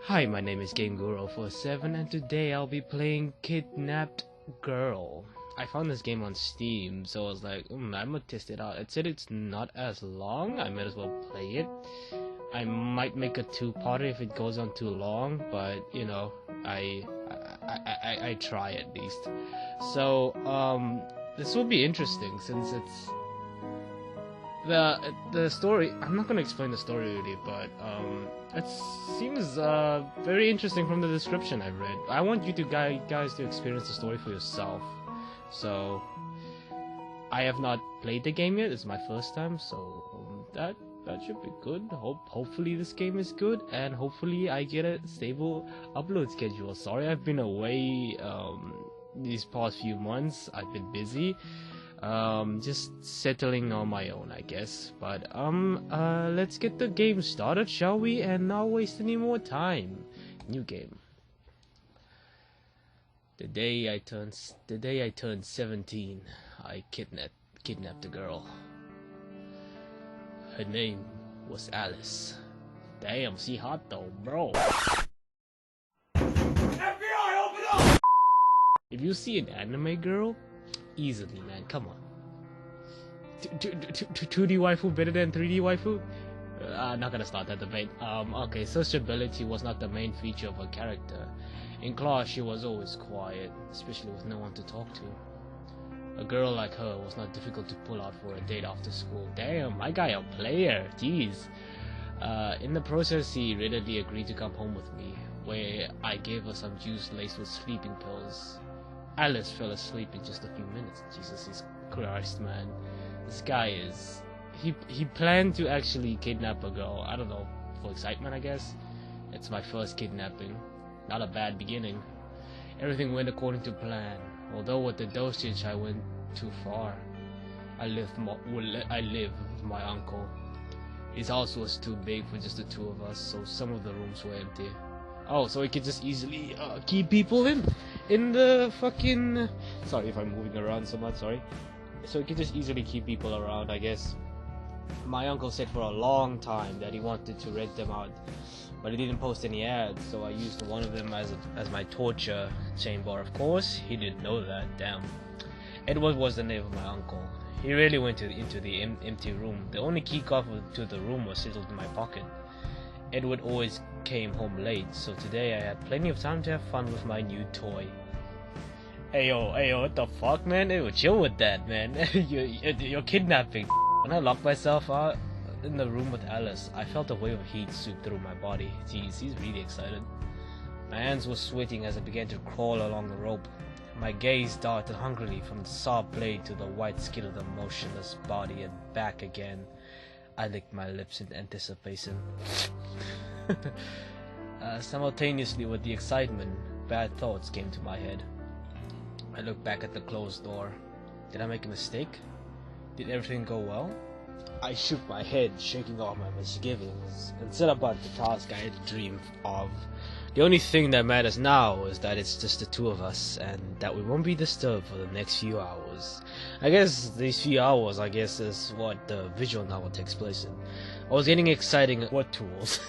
Hi, my name is GameGuru47 and today I'll be playing Kidnapped Girl. I found this game on Steam, so I was like, I'm gonna test it out. It said it's not as long, I might as well play it. I might make a two-parter if it goes on too long, but you know, I try at least. So, this will be interesting since it's the story. I'm not gonna explain the story really, but it seems very interesting from the description I've read. I want you to guys to experience the story for yourself. So I have not played the game yet. It's my first time, so that should be good. Hopefully this game is good, and hopefully I get a stable upload schedule. Sorry I've been away these past few months. I've been busy. Just settling on my own, I guess. But let's get the game started, shall we? And not waste any more time. New game. The day I turned 17, I kidnapped a girl. Her name was Alice. Damn, she hot though, bro. FBI, open up! If you see an anime girl, easily, man, come on. 2D waifu better than 3D waifu? I'm not gonna start that debate. Okay, sociability was not the main feature of her character. In class, she was always quiet, especially with no one to talk to. A girl like her was not difficult to pull out for a date after school. Damn, my guy a player, jeez. In the process, he readily agreed to come home with me, where I gave her some juice laced with sleeping pills. Alice fell asleep in just a few minutes. Jesus Christ, man. This guy is... He planned to actually kidnap a girl. I don't know, for excitement, I guess. It's my first kidnapping. Not a bad beginning. Everything went according to plan. Although with the dosage, I went too far. I lived with my uncle. His house was too big for just the two of us, so some of the rooms were empty. Oh, so he could just easily keep people in the fucking... Sorry if I'm moving around so much, sorry. So he could just easily keep people around, I guess. My uncle said for a long time that he wanted to rent them out, but he didn't post any ads, so I used one of them as my torture chamber. Of course, he didn't know that, damn. Edward was the name of my uncle. He really went into the empty room. The only key card to the room was settled in my pocket. Edward always came home late, so today I had plenty of time to have fun with my new toy. Ayo, what the fuck, man? Hey, chill with that, man. You're kidnapping. When I locked myself out in the room with Alice, I felt a wave of heat sweep through my body. Jeez, he's really excited. My hands were sweating as I began to crawl along the rope. My gaze darted hungrily from the saw blade to the white skin of the motionless body and back again. I licked my lips in anticipation. Simultaneously with the excitement, bad thoughts came to my head. I looked back at the closed door. Did I make a mistake? Did everything go well? I shook my head, shaking off my misgivings, and set about the task I had dreamed of. The only thing that matters now is that it's just the two of us, and that we won't be disturbed for the next few hours. I guess these few hours, is what the visual novel takes place in. I was getting exciting. What tools?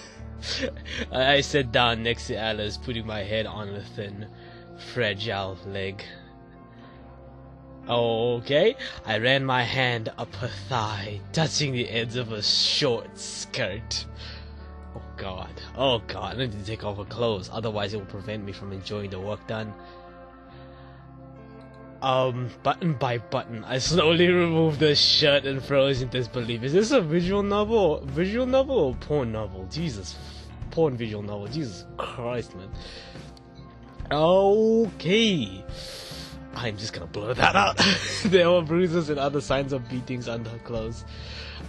I sat down next to Alice, putting my head on a thin, fragile leg. Okay, I ran my hand up her thigh, touching the ends of her short skirt. Oh god, I need to take off her clothes, otherwise it will prevent me from enjoying the work done. Button by button, I slowly removed the shirt and froze in disbelief. Is this a visual novel or porn novel? Jesus, porn visual novel, Jesus Christ, man. Okay. I'm just gonna blur that out. There were bruises and other signs of beatings under her clothes.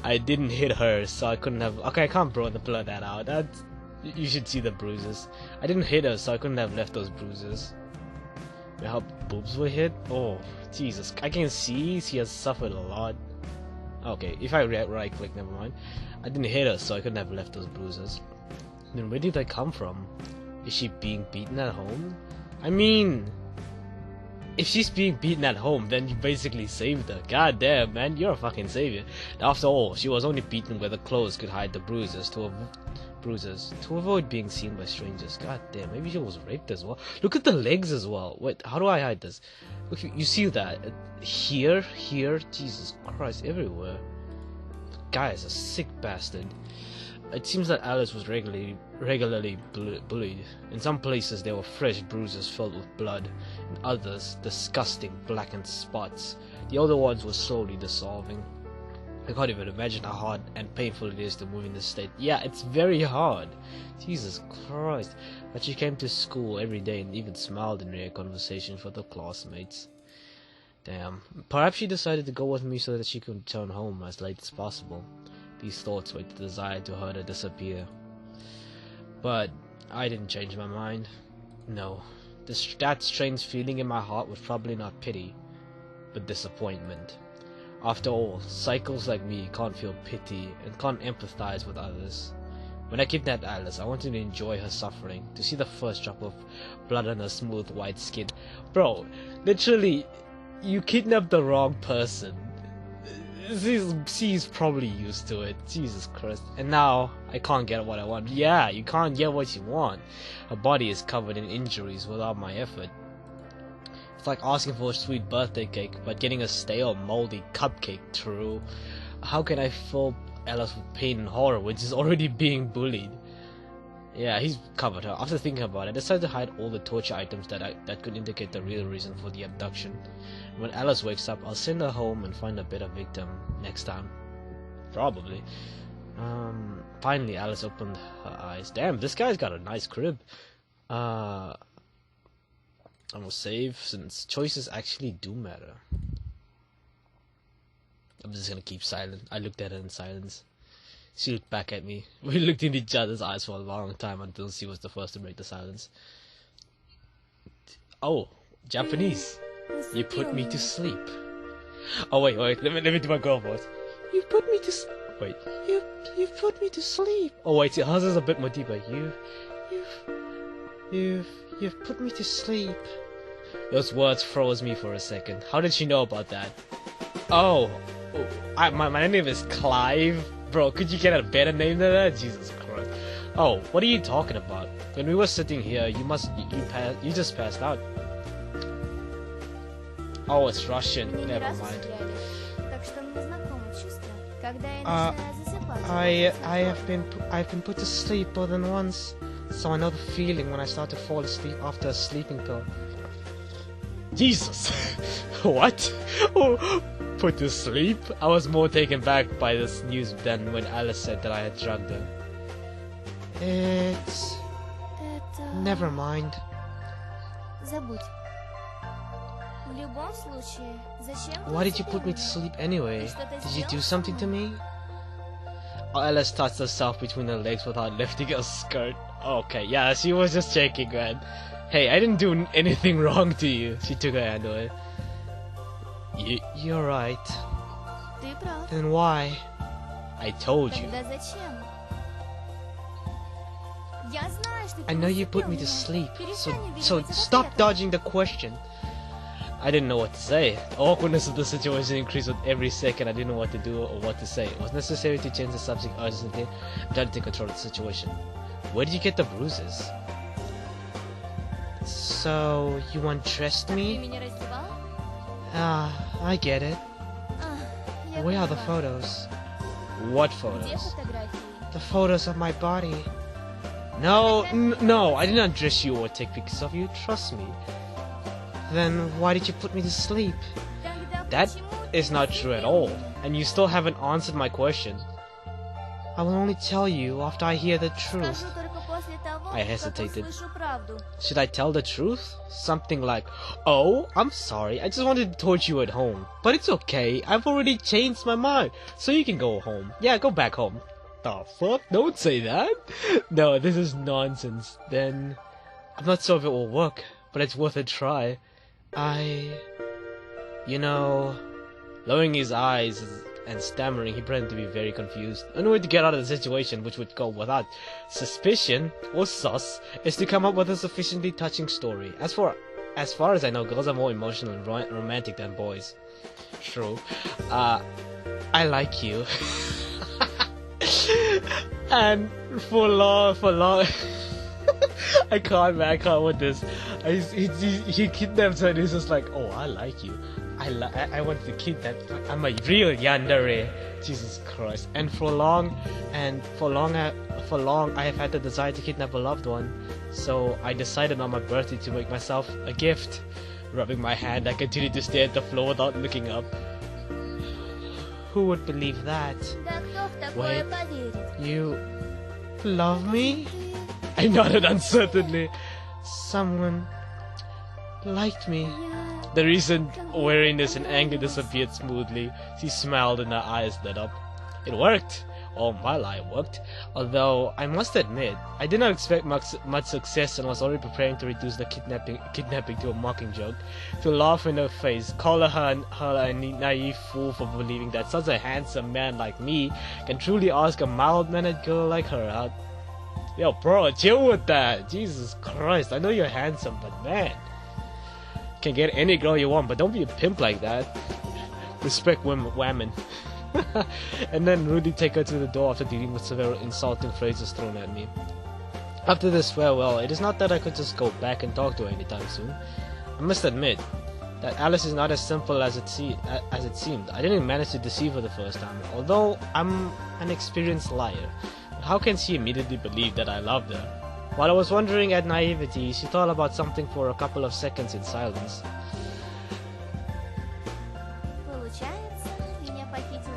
I didn't hit her, so I couldn't have... Okay, I can't blur that out. You should see the bruises. I didn't hit her, so I couldn't have left those bruises. Her boobs were hit? Oh, Jesus. I can see she has suffered a lot. Okay, if I right click, never mind. I didn't hit her, so I couldn't have left those bruises. Then where did they come from? Is she being beaten at home? I mean... if she's being beaten at home, then you basically saved her. God damn, man, you're a fucking savior. After all, she was only beaten where the clothes could hide the bruises. bruises to avoid being seen by strangers. God damn, maybe she was raped as well. Look at the legs as well. Wait, how do I hide this? Look, you see that? Here, Jesus Christ, everywhere. The guy is a sick bastard. It seems that Alice was regularly bullied. In some places there were fresh bruises filled with blood, in others disgusting blackened spots. The other ones were slowly dissolving. I can't even imagine how hard and painful it is to move in this state. Yeah, it's very hard. Jesus Christ. But she came to school every day and even smiled in rare conversations with her classmates. Damn. Perhaps she decided to go with me so that she could return home as late as possible. These thoughts were the desire to hurt her disappear. But I didn't change my mind. No. That strange feeling in my heart was probably not pity, but disappointment. After all, psychos like me can't feel pity and can't empathize with others. When I kidnapped Alice, I wanted to enjoy her suffering, to see the first drop of blood on her smooth white skin. Bro, literally, you kidnapped the wrong person. She's probably used to it. Jesus Christ. And now, I can't get what I want. Yeah, you can't get what you want. Her body is covered in injuries without my effort. It's like asking for a sweet birthday cake, but getting a stale, moldy cupcake through. How can I fill Alice with pain and horror when she's already being bullied? Yeah, he's covered her. After thinking about it, I decided to hide all the torture items that could indicate the real reason for the abduction. When Alice wakes up, I'll send her home and find a better victim next time. Probably. Finally, Alice opened her eyes. Damn, this guy's got a nice crib. I'm gonna save, since choices actually do matter. I'm just gonna keep silent. I looked at her in silence. She looked back at me. We looked in each other's eyes for a long time until she was the first to break the silence. Oh, Japanese. You put me to sleep. Oh wait, let me do my girl voice. You put me to wait. You put me to sleep. Oh wait, hers is a bit more deeper. You've put me to sleep. Those words froze me for a second. How did she know about that? Oh, my name is Clive. Bro, could you get a better name than that? Jesus Christ. Oh, what are you talking about? When we were sitting here, you just passed out. Oh, it's Russian. Never mind. I've been put to sleep more than once, so I know the feeling when I start to fall asleep after a sleeping pill. Jesus! What? Oh, put to sleep? I was more taken back by this news than when Alice said that I had drugged her. Never mind. Why did you put me to sleep anyway? Did you do something to me? Alice touched herself between her legs without lifting her skirt. Okay, yeah, she was just checking, man. Hey, I didn't do anything wrong to you. She took her hand away. You're right. Then why? I told you. I know you put me to sleep, so stop dodging the question. I didn't know what to say. The awkwardness of the situation increased with every second. I didn't know what to do or what to say. It was necessary to change the subject urgently and try to take control of the situation. Where did you get the bruises? So, you undressed me? I get it. Where are the photos? What photos? The photos of my body. No, no, I didn't undress you or take pictures of you, trust me. Then why did you put me to sleep? That is not true at all, and you still haven't answered my question. I will only tell you after I hear the truth. I hesitated. Should I tell the truth? Something like, oh, I'm sorry, I just wanted to torture you at home. But it's okay, I've already changed my mind, so you can go home. Yeah, go back home. The fuck? Don't say that. No, this is nonsense. Then, I'm not sure if it will work, but it's worth a try. You know, lowering his eyes and stammering, he pretended to be very confused. The only way to get out of the situation, which would go without suspicion or sus, is to come up with a sufficiently touching story. As far as I know, girls are more emotional and romantic than boys. True. I like you. And for long, I can't, man, I can't with this. He kidnaps her and he's just like, oh, I like you. I want to kidnap. I'm a real yandere. Jesus Christ. And for long, I have had the desire to kidnap a loved one. So I decided on my birthday to make myself a gift. Rubbing my hand, I continued to stare at the floor without looking up. Who would believe that? Wait, you love me? I nodded uncertainly. Someone liked me. The recent weariness and anger disappeared smoothly. She smiled and her eyes lit up. It worked. Oh, my lie worked. Although, I must admit, I did not expect much success and was already preparing to reduce the kidnapping to a mocking joke. To laugh in her face, call her a naive fool for believing that such a handsome man like me can truly ask a mild-mannered girl like her out. Yo, bro, chill with that. Jesus Christ, I know you're handsome, but man, can get any girl you want, but don't be a pimp like that. Respect women. And then rudely take her to the door after dealing with several insulting phrases thrown at me. After this farewell, it is not that I could just go back and talk to her anytime soon. I must admit that Alice is not as simple as it seemed. I didn't manage to deceive her the first time, although I'm an experienced liar. How can she immediately believe that I loved her? While I was wondering at naivety, she thought about something for a couple of seconds in silence.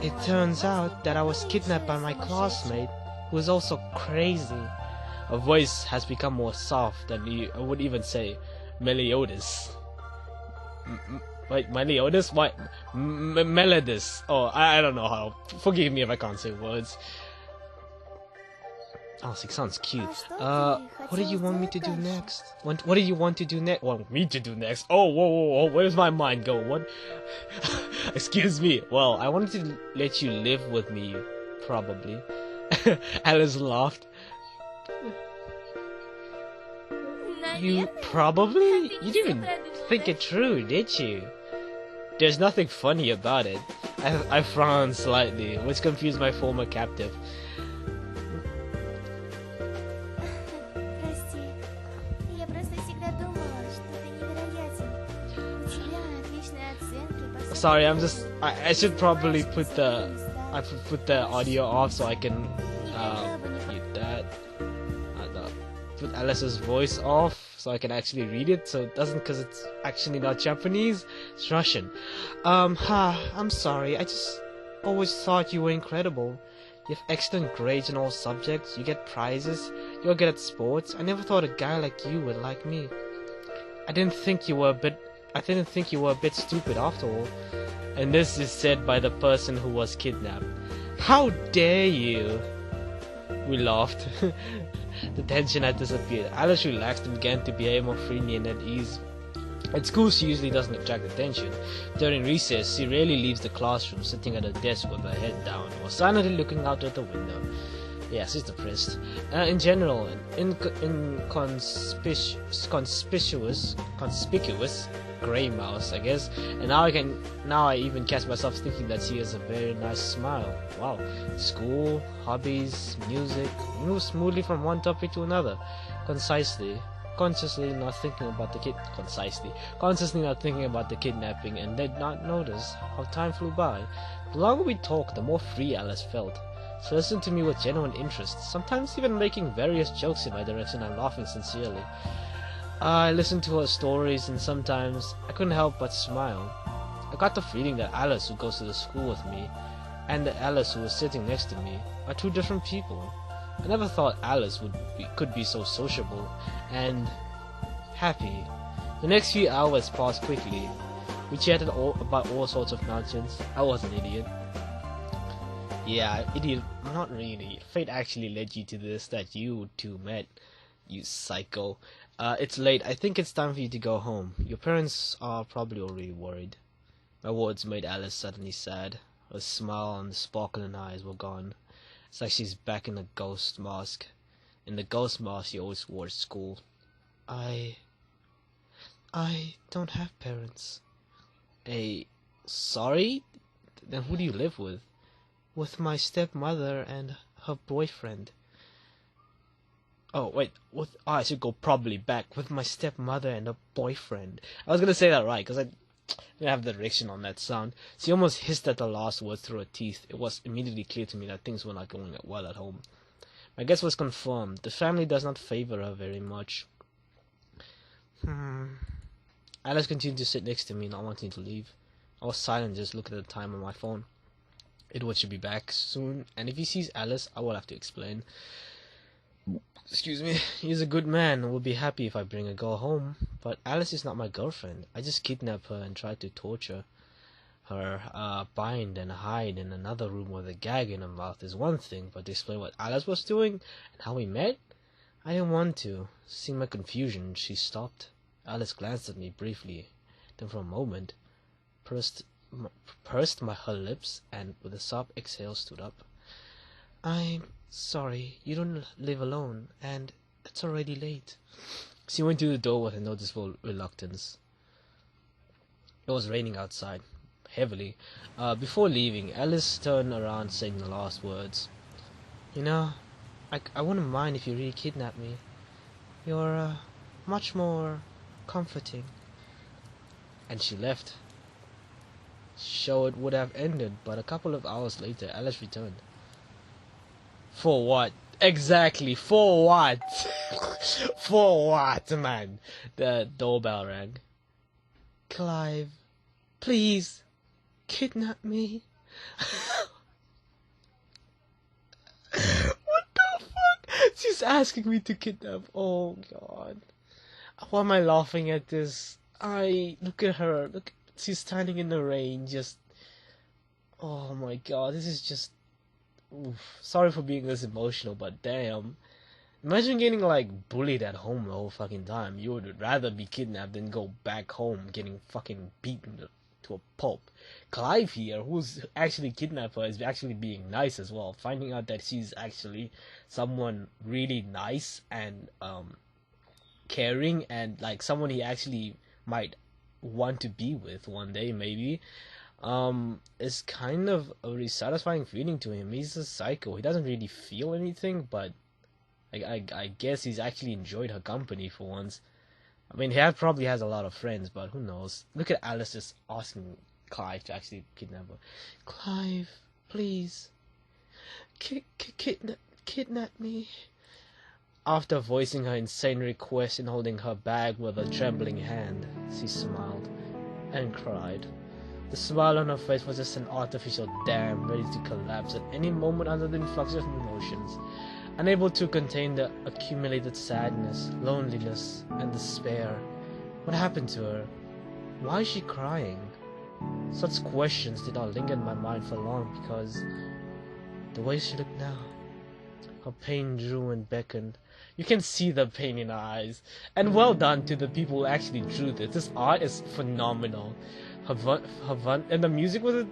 It turns out that I was kidnapped by my classmate, who is also crazy. Her voice has become more soft than I would even say Meliodas. Wait, Meliodas? What? Melodus. Oh, I don't know how. Forgive me if I can't say words. Oh, she sounds cute. What do you want me to do next? What do you want to do next? Want me to do next? Oh, whoa, where does my mind go? What? Excuse me. Well, I wanted to let you live with me, probably. Alice laughed. You probably? You didn't even think it through, did you? There's nothing funny about it. I frowned slightly, which confused my former captive. Sorry, I should probably put the audio off so I can mute that. Put Alice's voice off so I can actually read it, so it doesn't, because it's actually not Japanese, it's Russian. I'm sorry, I just always thought you were incredible. You have excellent grades in all subjects, you get prizes, you're good at sports. I never thought a guy like you would like me. I didn't think you were a bit stupid after all. And this is said by the person who was kidnapped. How dare you? We laughed. The tension had disappeared. Alice relaxed and began to behave more freely and at ease. At school, she usually doesn't attract attention. During recess, she rarely leaves the classroom, sitting at her desk with her head down or silently looking out at the window. Yeah, she's depressed. In general, conspicuous grey mouse, I guess. And now I even catch myself thinking that she has a very nice smile. Wow. School, hobbies, music, move smoothly from one topic to another, consciously not thinking about the kidnapping, and did not notice how time flew by. The longer we talked, the more free Alice felt. She listened to me with genuine interest, sometimes even making various jokes in my direction and laughing sincerely. I listened to her stories, and sometimes I couldn't help but smile. I got the feeling that Alice, who goes to the school with me, and the Alice who was sitting next to me, are two different people. I never thought Alice could be so sociable and happy. The next few hours passed quickly. We chatted about all sorts of nonsense. I was an idiot. Yeah, idiot, not really. Fate actually led you to this that you two met, you psycho. It's late. I think it's time for you to go home. Your parents are probably already worried. My words made Alice suddenly sad. Her smile and the sparkle in her eyes were gone. It's like she's back in the ghost mask. In the ghost mask she always wore at school. I don't have parents. Sorry? Then who do you live with? With my stepmother and her boyfriend. Oh wait, I should go probably back with my stepmother and a boyfriend. I was gonna say that right because I didn't have the direction on that sound. She almost hissed at the last words through her teeth. It was immediately clear to me that things were not going well at home. My guess was confirmed. The family does not favor her very much. Alice continued to sit next to me, not wanting to leave. I was silent, just looking at the time on my phone. Edward should be back soon, and if he sees Alice, I will have to explain. Excuse me. He's a good man and will be happy if I bring a girl home. But Alice is not my girlfriend. I just kidnap her and try to torture her. Bind and hide in another room with a gag in her mouth is one thing, but to explain what Alice was doing and how we met, I didn't want to. Seeing my confusion, she stopped. Alice glanced at me briefly, then for a moment pursed her lips and with a soft exhale stood up. I'm sorry, you don't live alone, and it's already late. She went to the door with a noticeable reluctance. It was raining outside, heavily. Before leaving, Alice turned around saying the last words. You know, I wouldn't mind if you really kidnapped me. You're much more comforting. And she left. Show it would have ended, but a couple of hours later, Alice returned. For what? Exactly, for what? For what, man? The doorbell rang. Clive, please, kidnap me. What the fuck? She's asking me to kidnap. Oh god. Why am I laughing at this? Look at her. Look, she's standing in the rain, just... Oh my god, this is just... Oof. Sorry for being this emotional, but damn. Imagine getting, like, bullied at home the whole fucking time. You would rather be kidnapped than go back home getting fucking beaten to a pulp. Clive here, who's actually kidnapped her, is actually being nice as well. Finding out that she's actually someone really nice and, caring and, like, someone he actually might want to be with one day, maybe. It's kind of a really satisfying feeling to him. He's a psycho. He doesn't really feel anything, but I guess he's actually enjoyed her company for once. I mean, he probably has a lot of friends, but who knows? Look at Alice just asking Clive to actually kidnap her. Clive, please, kidnap me. After voicing her insane request and holding her bag with a trembling hand, she smiled and cried. The smile on her face was just an artificial dam ready to collapse at any moment under the influx of emotions, unable to contain the accumulated sadness, loneliness, and despair. What happened to her? Why is she crying? Such questions did not linger in my mind for long because the way she looked now, her pain drew and beckoned. You can see the pain in her eyes. And well done to the people who actually drew this. This art is phenomenal. And the music was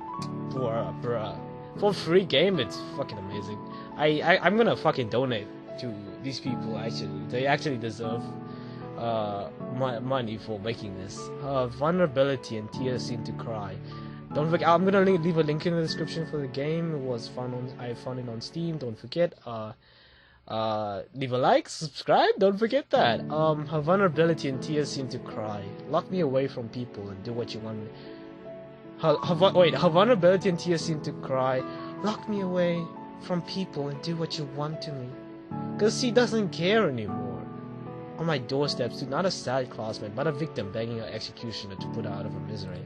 bruh. For a free game, it's fucking amazing. I'm gonna fucking donate to these people, actually. They actually deserve money for making this. Her vulnerability and tears seem to cry. Don't forget, I'm gonna leave a link in the description for the game. It was I found it on Steam. Don't forget. Leave a like, subscribe, don't forget that. Her vulnerability and tears seem to cry. Lock me away from people and do what you want me. Her vulnerability and tears seem to cry. Lock me away from people and do what you want to me. Cause she doesn't care anymore. On my doorstep stood not a sad classmate, but a victim begging her executioner to put her out of her misery.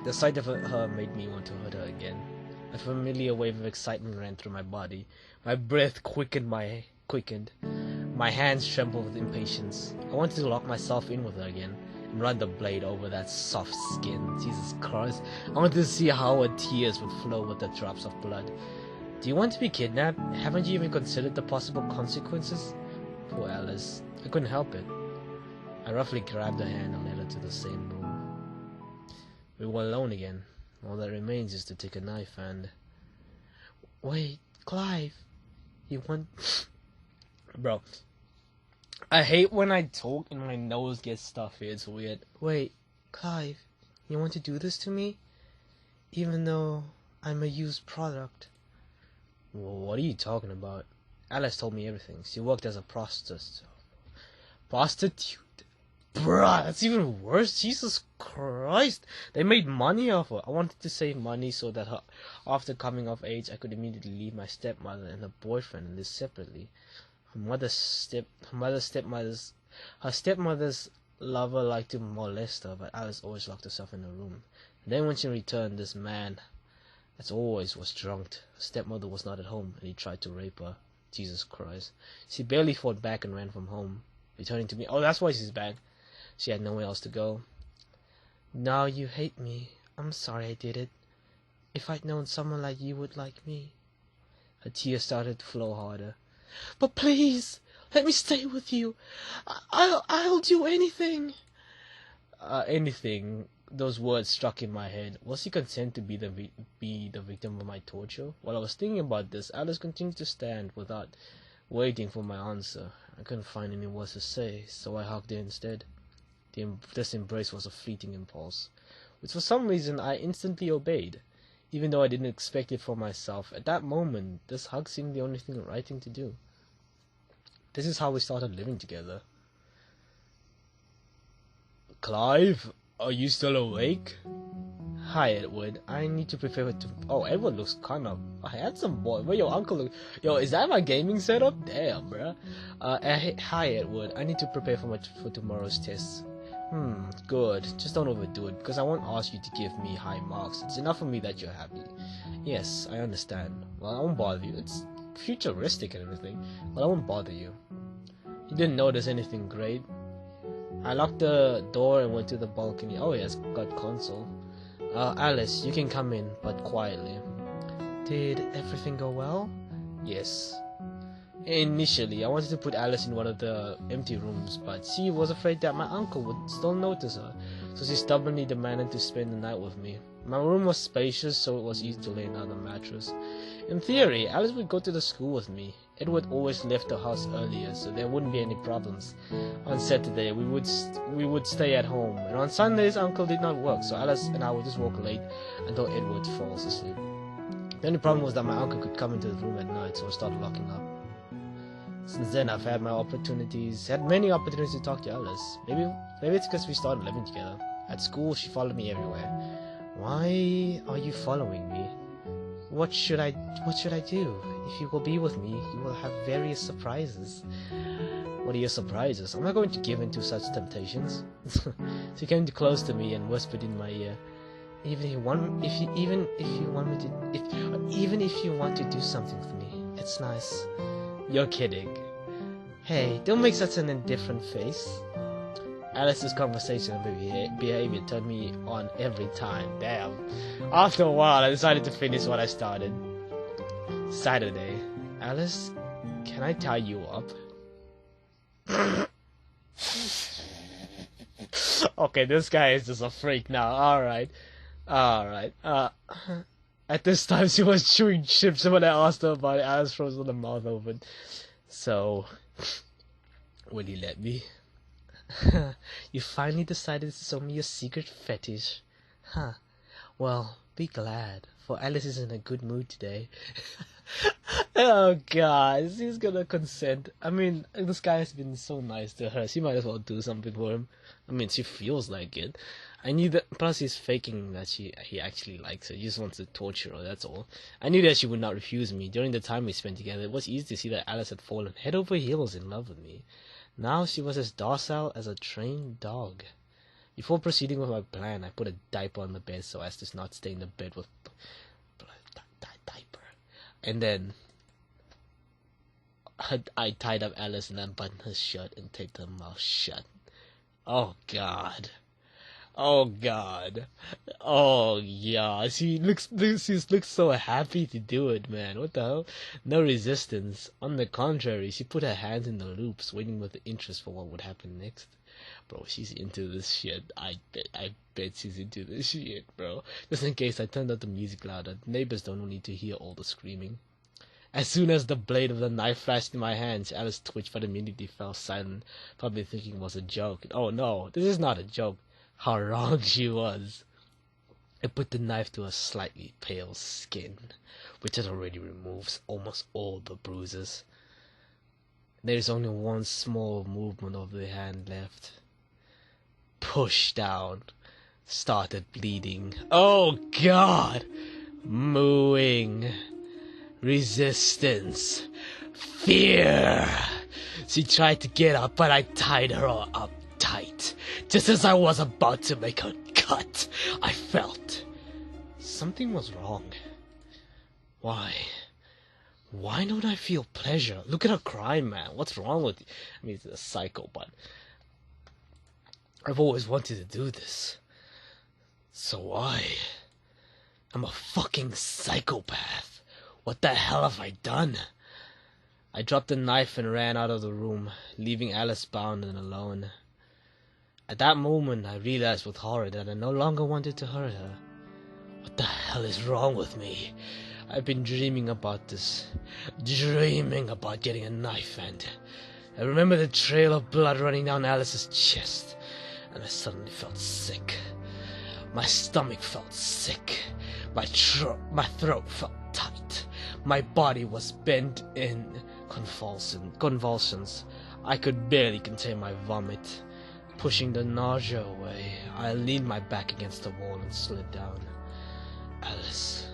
The sight of her made me want to hurt her again. A familiar wave of excitement ran through my body. My breath quickened. My hands trembled with impatience. I wanted to lock myself in with her again and run the blade over that soft skin. Jesus Christ. I wanted to see how her tears would flow with the drops of blood. Do you want to be kidnapped? Haven't you even considered the possible consequences? Poor Alice. I couldn't help it. I roughly grabbed her hand and led her to the same room. We were alone again. All that remains is to take a knife and... Wait, Clive. You want... Bro. I hate when I talk and my nose gets stuffy. It's weird. Wait, Clive. You want to do this to me? Even though I'm a used product. What are you talking about? Alice told me everything. She worked as a prostitute. Prostitute? Bruh, that's even worse. Jesus Christ. They made money off her. I wanted to save money so that after coming of age, I could immediately leave my stepmother and her boyfriend and live separately. Her stepmother's lover liked to molest her, but Alice always locked herself in her room. And then when she returned, this man, as always, was drunk. Her stepmother was not at home, and he tried to rape her. Jesus Christ. She barely fought back and ran from home, returning to me. Oh, that's why she's back. She had nowhere else to go. Now you hate me. I'm sorry I did it. If I'd known someone like you would like me. Her tears started to flow harder. But please, let me stay with you. I'll do anything. Anything. Those words struck in my head. Was he content to be the victim of my torture? While I was thinking about this, Alice continued to stand without waiting for my answer. I couldn't find any words to say, so I hugged her instead. This embrace was a fleeting impulse, which for some reason I instantly obeyed, even though I didn't expect it for myself. At that moment, this hug seemed the only right thing to do. This is how we started living together. Clive, are you still awake? Hi, Edward. I need to prepare to... Oh, Edward looks kind of a handsome boy. Where your uncle look... Yo, is that my gaming setup? Damn, bruh. Hi, Edward. I need to prepare for tomorrow's tests. Good. Just don't overdo it, because I won't ask you to give me high marks. It's enough for me that you're happy. Yes, I understand. Well, I won't bother you. It's futuristic and everything, but I won't bother you. You didn't notice anything great. I locked the door and went to the balcony. Oh, yes, got console. Alice, you can come in, but quietly. Did everything go well? Yes. Initially, I wanted to put Alice in one of the empty rooms, but she was afraid that my uncle would still notice her, so she stubbornly demanded to spend the night with me. My room was spacious, so it was easy to lay down the mattress. In theory, Alice would go to the school with me. Edward always left the house earlier, so there wouldn't be any problems. On Saturday, we would stay at home, and on Sundays, Uncle did not work, so Alice and I would just walk late until Edward falls asleep. The only problem was that my uncle could come into the room at night, so I started locking up. Since then, I've had many opportunities to talk to Alice. Maybe it's because we started living together. At school, she followed me everywhere. Why are you following me? What should I do? If you will be with me, you will have various surprises. What are your surprises? I'm not going to give in to such temptations. She came close to me and whispered in my ear, Even if you want to do something with me, it's nice. You're kidding. Hey, don't make such an indifferent face. Alice's conversation and behavior turned me on every time. Damn. After a while, I decided to finish what I started. Saturday. Alice, can I tie you up? Okay, this guy is just a freak now. Alright. At this time, she was chewing chips, and when I asked her about it, Alice froze with her mouth open. So, will you let me? You finally decided to show me your secret fetish. Huh. Well, be glad, for Alice is in a good mood today. Oh god, she's gonna consent. I mean, this guy has been so nice to her. She might as well do something for him. I mean, she feels like it. I knew that, plus he's faking that he actually likes her. He just wants to torture her, that's all. I knew that she would not refuse me. During the time we spent together, it was easy to see that Alice had fallen head over heels in love with me. Now she was as docile as a trained dog. Before proceeding with my plan, I put a diaper on the bed so as to not stay in the bed with diaper. And then I tied up Alice and unbuttoned her shirt and taped her mouth shut. Oh god. Oh god. Oh yeah. She looks so happy to do it, man. What the hell? No resistance. On the contrary, she put her hands in the loops, waiting with interest for what would happen next. Bro, she's into this shit. I bet she's into this shit, bro. Just in case, I turned up the music louder. The neighbors don't need to hear all the screaming. As soon as the blade of the knife flashed in my hands, Alice twitched but immediately fell silent, probably thinking it was a joke. Oh no, this is not a joke. How wrong she was. I put the knife to her slightly pale skin, which had already removed almost all the bruises. There's only one small movement of the hand left. Push down. Started bleeding. Oh God! Mooing. Resistance. Fear. She tried to get up, but I tied her up tight. Just as I was about to make her cut, I felt something was wrong. Why? Why don't I feel pleasure? Look at her cry, man. What's wrong with you? I mean, it's a psycho, but I've always wanted to do this. So why? I'm a fucking psychopath. What the hell have I done? I dropped the knife and ran out of the room, leaving Alice bound and alone. At that moment, I realized with horror that I no longer wanted to hurt her. What the hell is wrong with me? I've been dreaming about this. Dreaming about getting a knife, and I remember the trail of blood running down Alice's chest, and I suddenly felt sick. My stomach felt sick. My throat felt tight. My body was bent in convulsions. I could barely contain my vomit. Pushing the nausea away, I leaned my back against the wall and slid down. Alice.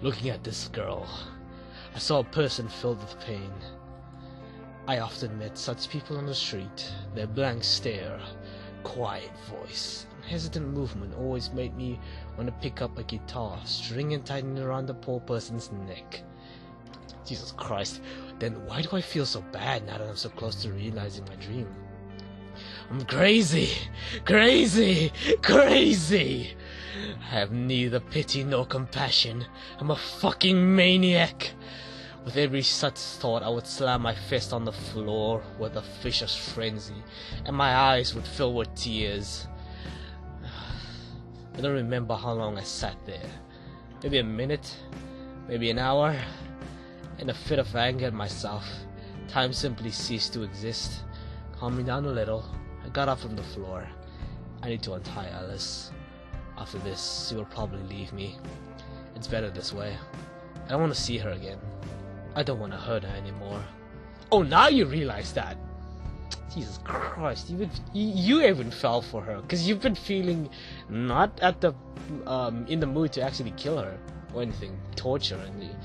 Looking at this girl, I saw a person filled with pain. I often met such people on the street. Their blank stare, quiet voice, and hesitant movement always made me want to pick up a guitar, string and tighten it around the poor person's neck. Jesus Christ, then why do I feel so bad now that I'm so close to realizing my dream? I'm crazy! Crazy! Crazy! I have neither pity nor compassion. I'm a fucking maniac! With every such thought, I would slam my fist on the floor with a vicious frenzy, and my eyes would fill with tears. I don't remember how long I sat there. Maybe a minute, maybe an hour. In a fit of anger at myself, time simply ceased to exist. Calming down a little, I got up from the floor. I need to untie Alice. After this, she will probably leave me. It's better this way. I don't want to see her again. I don't want to hurt her anymore. Oh, now you realize that. Jesus Christ, you even fell for her, because you've been feeling not at the in the mood to actually kill her or anything, torture her. And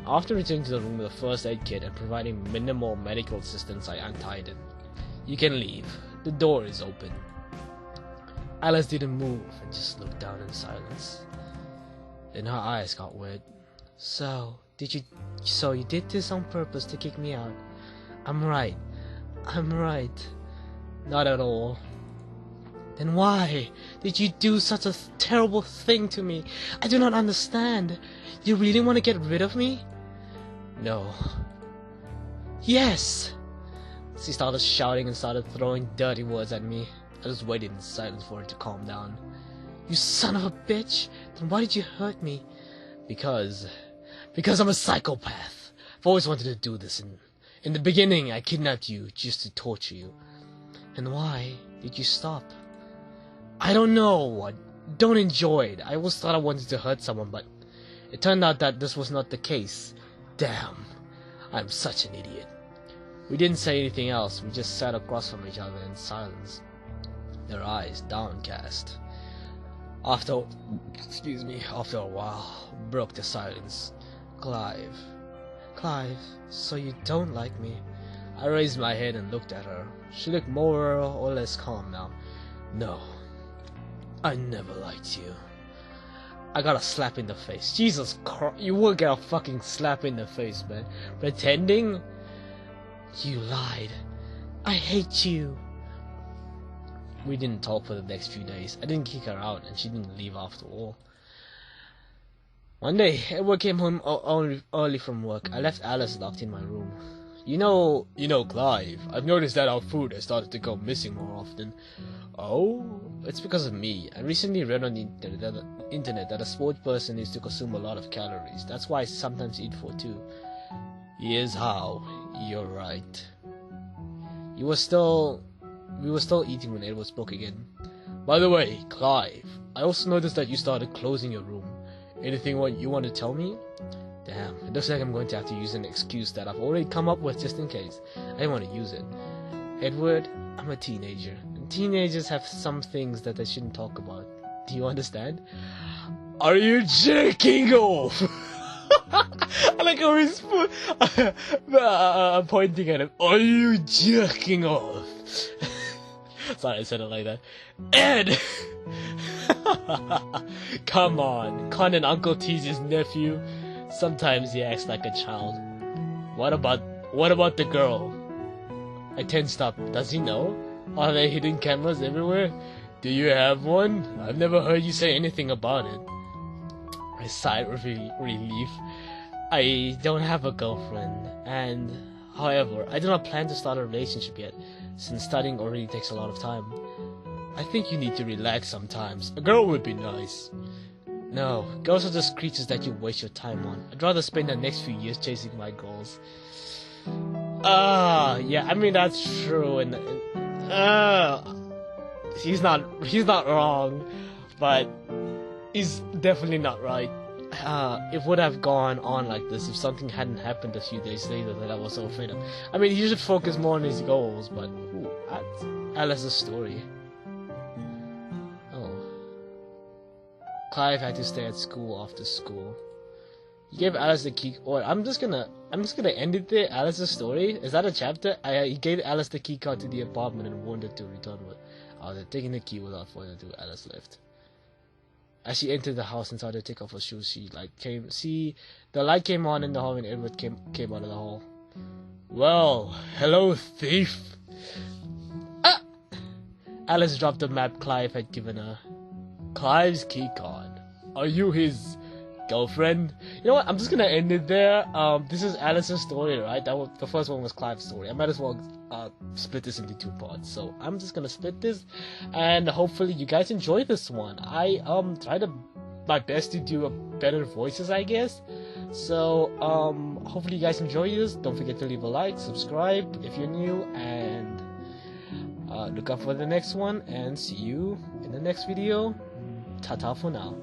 after returning to the room with a first aid kit and providing minimal medical assistance, I untied it. You can leave. The door is open. Alice didn't move and just looked down in silence. Then her eyes got wet. So you did this on purpose to kick me out? I'm right. Not at all. Then why did you do such a terrible thing to me? I do not understand. You really want to get rid of me? No. Yes! She started shouting and started throwing dirty words at me. I just waited in silence for her to calm down. You son of a bitch! Then why did you hurt me? Because I'm a psychopath. I've always wanted to do this. In the beginning, I kidnapped you just to torture you. And why did you stop? I don't know. I don't enjoy it. I always thought I wanted to hurt someone, but it turned out that this was not the case. Damn. I'm such an idiot. We didn't say anything else. We just sat across from each other in silence, their eyes downcast. After a while, broke the silence. Clive, so you don't like me? I raised my head and looked at her. She looked more or less calm now. No, I never liked you. I got a slap in the face. Jesus Christ, you will get a fucking slap in the face, man. Pretending? You lied. I hate you. We didn't talk for the next few days. I didn't kick her out, and she didn't leave after all. One day, Edward came home early from work. I left Alice locked in my room. You know, Clive, I've noticed that our food has started to go missing more often. Oh? It's because of me. I recently read on the internet that a sports person needs to consume a lot of calories. That's why I sometimes eat for two. Here's how. You're right. We were still eating when Edward spoke again. By the way, Clive, I also noticed that you started closing your room. Anything what you want to tell me? Damn, it looks like I'm going to have to use an excuse that I've already come up with just in case. I didn't want to use it. Edward, I'm a teenager. And teenagers have some things that they shouldn't talk about. Do you understand? Are you jerking off? I like how he's pointing at him. Are you jerking off? Sorry, I said it like that. Ed! Come on, can't an uncle tease his nephew? Sometimes he acts like a child. What about the girl? I tensed up. Does he know? Are there hidden cameras everywhere? Do you have one? I've never heard you say anything about it. I sighed with relief. I don't have a girlfriend, and however, I do not plan to start a relationship yet, since studying already takes a lot of time. I think you need to relax sometimes. A girl would be nice. No, girls are just creatures that you waste your time on. I'd rather spend the next few years chasing my goals. Yeah, I mean that's true, and he's not wrong, but he's definitely not right. It would have gone on like this if something hadn't happened a few days later that I was so afraid of. I mean, he should focus more on his goals, but that's Alice's story. Oh. Clive had to stay at school after school. He gave Alice the key. Or I'm just gonna end it there. Alice's story, is that a chapter? He gave Alice the key card to the apartment and warned her to return with. They're taking the key without further ado. Alice left. As she entered the house and started to take off her shoes, the light came on in the hall and Edward came out of the hall. Well, hello, thief. Alice dropped the map Clive had given her. Clive's key card. Are you his girlfriend? You know what? I'm just gonna end it there. This is Alice's story, right? The first one was Clive's story. I might as well split this into 2 parts. So I'm just gonna split this, and hopefully you guys enjoy this one. I tried my best to do better voices, I guess. So hopefully you guys enjoy this. Don't forget to leave a like, subscribe if you're new, and look out for the next one. And see you in the next video. Ta-ta for now.